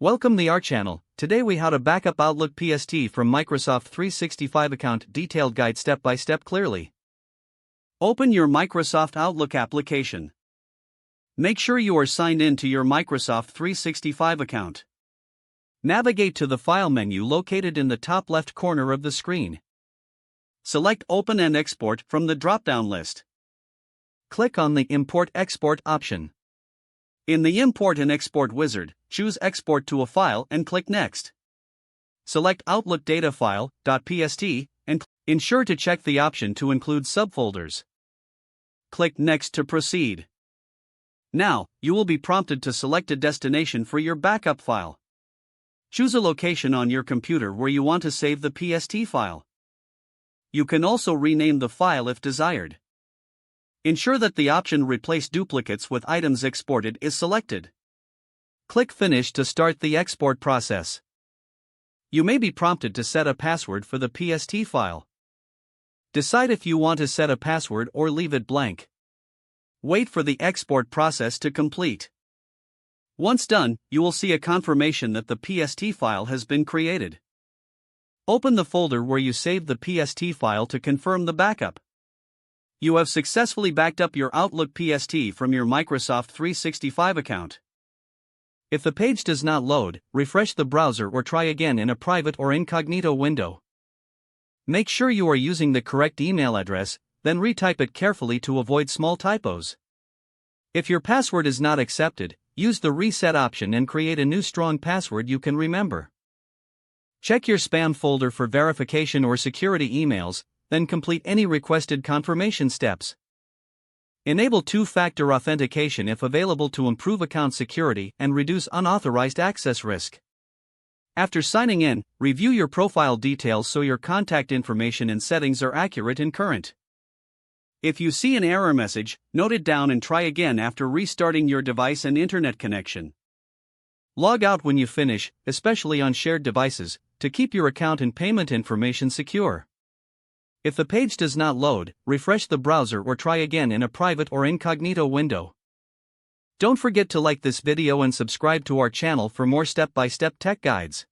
Welcome to our channel. Today we how to backup Outlook PST from Microsoft 365 account. Detailed guide step by step clearly. Open your Microsoft Outlook application. Make sure you are signed in to your Microsoft 365 account. Navigate to the File menu located in the top left corner of the screen. Select Open and Export from the drop-down list. Click on the Import Export option. In the Import and Export wizard, choose Export to a file and click Next. Select Outlook Data File .pst and ensure to check the option to include subfolders. Click Next to proceed. Now, you will be prompted to select a destination for your backup file. Choose a location on your computer where you want to save the PST file. You can also rename the file if desired. Ensure that the option Replace duplicates with items exported is selected. Click Finish to start the export process. You may be prompted to set a password for the PST file. Decide if you want to set a password or leave it blank. Wait for the export process to complete. Once done, you will see a confirmation that the PST file has been created. Open the folder where you saved the PST file to confirm the backup. You have successfully backed up your Outlook PST from your Microsoft 365 account. If the page does not load, refresh the browser or try again in a private or incognito window. Make sure you are using the correct email address, then retype it carefully to avoid small typos. If your password is not accepted, use the Reset option and create a new strong password you can remember. Check your spam folder for verification or security emails, then complete any requested confirmation steps. Enable two-factor authentication if available to improve account security and reduce unauthorized access risk. After signing in, review your profile details so your contact information and settings are accurate and current. If you see an error message, note it down and try again after restarting your device and internet connection. Log out when you finish, especially on shared devices, to keep your account and payment information secure. If the page does not load, refresh the browser or try again in a private or incognito window. Don't forget to like this video and subscribe to our channel for more step-by-step tech guides.